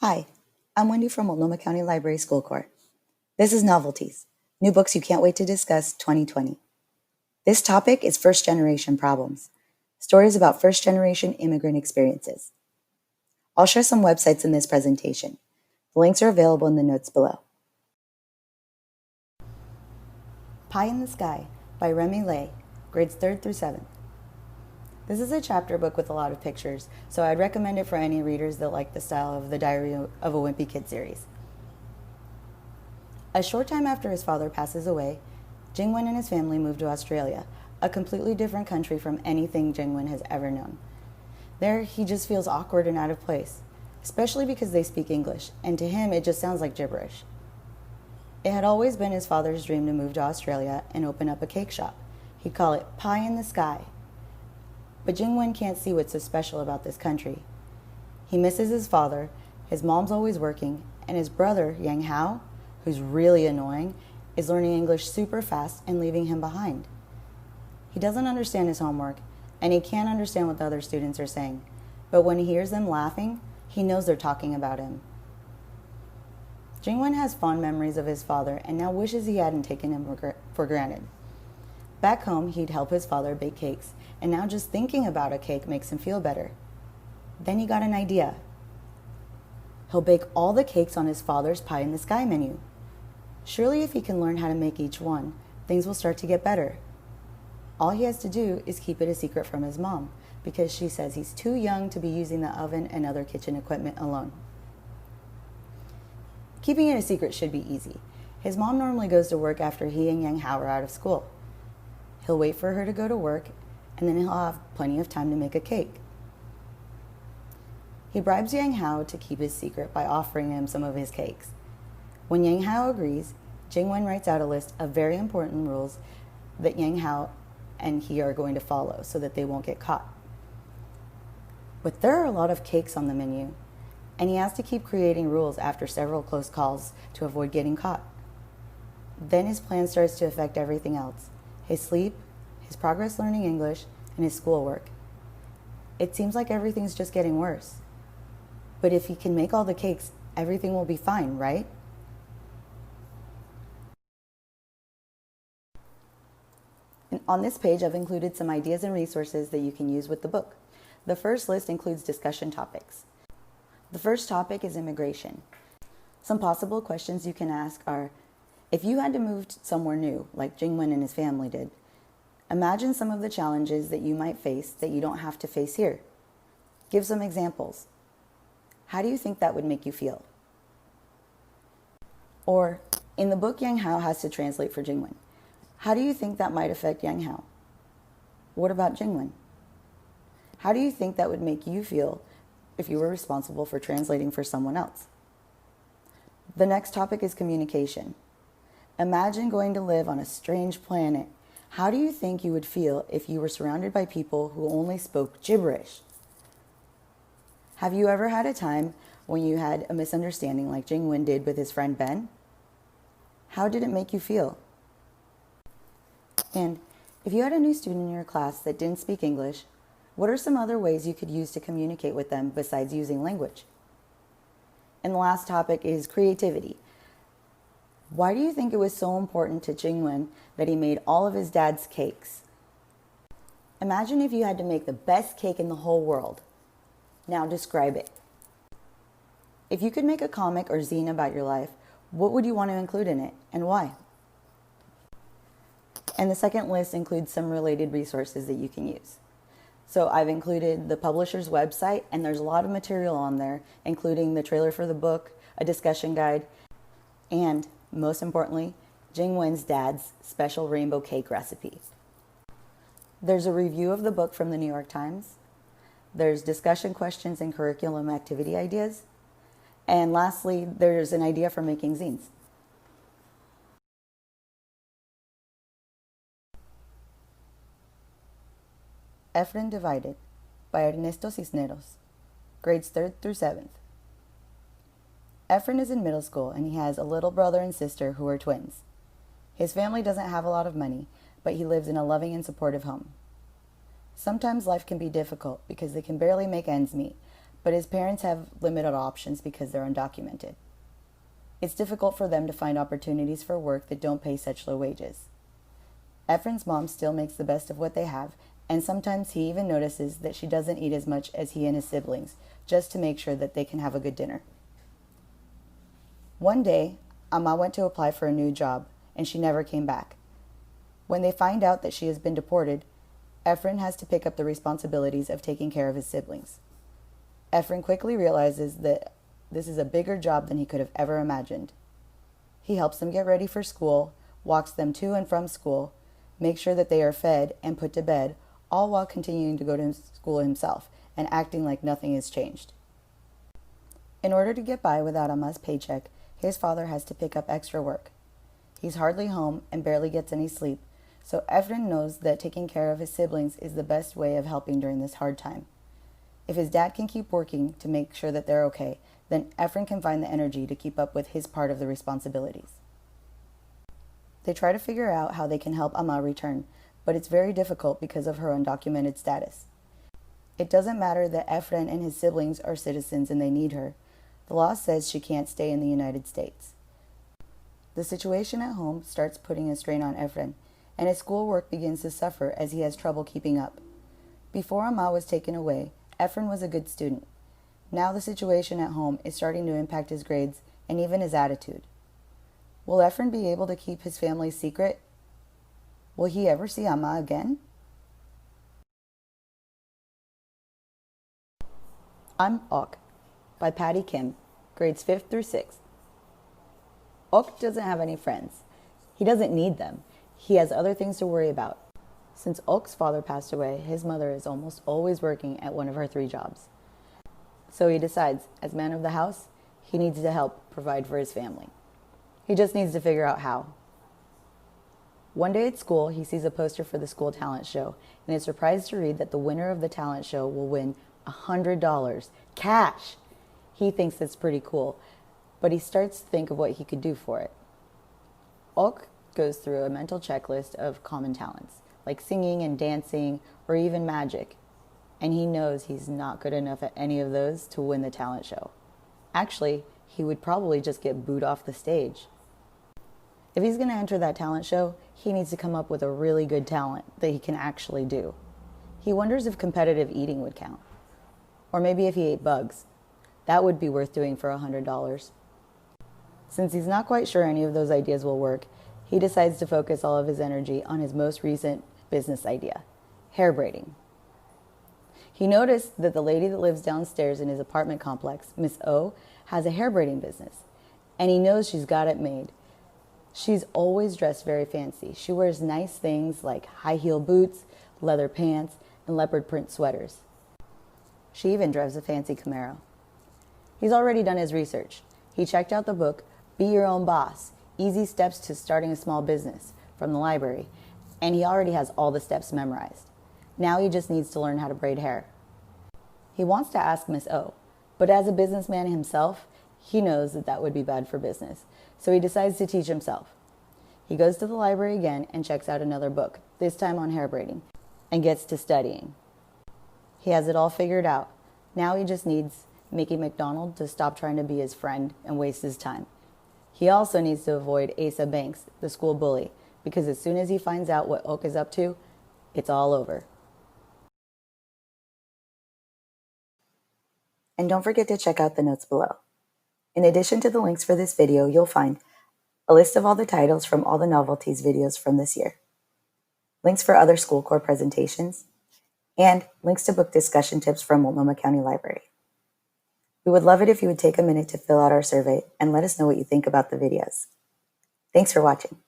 Hi, I'm Wendy from Multnomah County Library School Corps. This is Novelties, New Books You Can't Wait to Discuss 2020. This topic is first generation problems, stories about first generation immigrant experiences. I'll share some websites in this presentation. The links are available in the notes below. Pie in the Sky by Remy Lay, grades 3rd through 7th. This is a chapter book with a lot of pictures, so I'd recommend it for any readers that like the style of the Diary of a Wimpy Kid series. A short time after his father passes away, Jingwen and his family move to Australia, a completely different country from anything Jingwen has ever known. There, he just feels awkward and out of place, especially because they speak English, and to him it just sounds like gibberish. It had always been his father's dream to move to Australia and open up a cake shop. He'd call it Pie in the Sky. But Jingwen can't see what's so special about this country. He misses his father, his mom's always working, and his brother, Yang Hao, who's really annoying, is learning English super fast and leaving him behind. He doesn't understand his homework, and he can't understand what the other students are saying. But when he hears them laughing, he knows they're talking about him. Jingwen has fond memories of his father and now wishes he hadn't taken him for granted. Back home, he'd help his father bake cakes, and now just thinking about a cake makes him feel better. Then he got an idea. He'll bake all the cakes on his father's Pie in the Sky menu. Surely if he can learn how to make each one, things will start to get better. All he has to do is keep it a secret from his mom, because she says he's too young to be using the oven and other kitchen equipment alone. Keeping it a secret should be easy. His mom normally goes to work after he and Yang Hao are out of school. He'll wait for her to go to work, and then he'll have plenty of time to make a cake. He bribes Yang Hao to keep his secret by offering him some of his cakes. When Yang Hao agrees, Jingwen writes out a list of very important rules that Yang Hao and he are going to follow so that they won't get caught. But there are a lot of cakes on the menu, and he has to keep creating rules after several close calls to avoid getting caught. Then his plan starts to affect everything else: his sleep, his progress learning English, and his schoolwork. It seems like everything's just getting worse. But if he can make all the cakes, everything will be fine, right? And on this page, I've included some ideas and resources that you can use with the book. The first list includes discussion topics. The first topic is immigration. Some possible questions you can ask are, if you had to move somewhere new, like Jingwen and his family did, imagine some of the challenges that you might face that you don't have to face here. Give some examples. How do you think that would make you feel? Or, in the book, Yang Hao has to translate for Jingwen. How do you think that might affect Yang Hao? What about Jingwen? How do you think that would make you feel if you were responsible for translating for someone else? The next topic is communication. Imagine going to live on a strange planet. How do you think you would feel if you were surrounded by people who only spoke gibberish? Have you ever had a time when you had a misunderstanding like Jingwen did with his friend Ben? How did it make you feel? And if you had a new student in your class that didn't speak English, what are some other ways you could use to communicate with them besides using language? And the last topic is creativity. Why do you think it was so important to Jingwen that he made all of his dad's cakes? Imagine if you had to make the best cake in the whole world. Now describe it. If you could make a comic or zine about your life, what would you want to include in it, and why? And the second list includes some related resources that you can use. So I've included the publisher's website, and there's a lot of material on there, including the trailer for the book, a discussion guide, and, most importantly, Jingwen's dad's special rainbow cake recipe. There's a review of the book from the New York Times. There's discussion questions and curriculum activity ideas. And lastly, there's an idea for making zines. Efren Divided by Ernesto Cisneros, grades 3rd through 7th. Efren is in middle school and he has a little brother and sister who are twins. His family doesn't have a lot of money, but he lives in a loving and supportive home. Sometimes life can be difficult because they can barely make ends meet, but his parents have limited options because they're undocumented. It's difficult for them to find opportunities for work that don't pay such low wages. Efren's mom still makes the best of what they have, and sometimes he even notices that she doesn't eat as much as he and his siblings, just to make sure that they can have a good dinner. One day, Amma went to apply for a new job, and she never came back. When they find out that she has been deported, Efren has to pick up the responsibilities of taking care of his siblings. Efren quickly realizes that this is a bigger job than he could have ever imagined. He helps them get ready for school, walks them to and from school, makes sure that they are fed and put to bed, all while continuing to go to school himself and acting like nothing has changed. In order to get by without Amma's paycheck, his father has to pick up extra work. He's hardly home and barely gets any sleep, so Efren knows that taking care of his siblings is the best way of helping during this hard time. If his dad can keep working to make sure that they're okay, then Efren can find the energy to keep up with his part of the responsibilities. They try to figure out how they can help Amma return, but it's very difficult because of her undocumented status. It doesn't matter that Efren and his siblings are citizens and they need her. The law says she can't stay in the United States. The situation at home starts putting a strain on Efren, and his schoolwork begins to suffer as he has trouble keeping up. Before Amma was taken away, Efren was a good student. Now the situation at home is starting to impact his grades and even his attitude. Will Efren be able to keep his family's secret? Will he ever see Amma again? I'm Ok by Patty Kim, grades 5th through 6th. Ok doesn't have any friends. He doesn't need them. He has other things to worry about. Since Ok's father passed away, his mother is almost always working at one of her 3 jobs. So he decides, as man of the house, he needs to help provide for his family. He just needs to figure out how. One day at school, he sees a poster for the school talent show and is surprised to read that the winner of the talent show will win $100 cash. He thinks that's pretty cool, but he starts to think of what he could do for it. Ok goes through a mental checklist of common talents, like singing and dancing or even magic, and he knows he's not good enough at any of those to win the talent show. Actually, he would probably just get booed off the stage. If he's going to enter that talent show, he needs to come up with a really good talent that he can actually do. He wonders if competitive eating would count. Or maybe if he ate bugs. That would be worth doing for $100. Since he's not quite sure any of those ideas will work, he decides to focus all of his energy on his most recent business idea, hair braiding. He noticed that the lady that lives downstairs in his apartment complex, Miss O, has a hair braiding business, and he knows she's got it made. She's always dressed very fancy. She wears nice things like high heel boots, leather pants, and leopard print sweaters. She even drives a fancy Camaro. He's already done his research. He checked out the book, Be Your Own Boss, Easy Steps to Starting a Small Business, from the library, and he already has all the steps memorized. Now he just needs to learn how to braid hair. He wants to ask Miss O, but as a businessman himself, he knows that that would be bad for business, so he decides to teach himself. He goes to the library again and checks out another book, this time on hair braiding, and gets to studying. He has it all figured out. Now he just needs Mickey McDonald to stop trying to be his friend and waste his time. He also needs to avoid Asa Banks, the school bully, because as soon as he finds out what Ok is up to, it's all over. And don't forget to check out the notes below. In addition to the links for this video, you'll find a list of all the titles from all the novelties videos from this year, links for other school corps presentations, and links to book discussion tips from Multnomah County Library. We would love it if you would take a minute to fill out our survey and let us know what you think about the videos. Thanks for watching.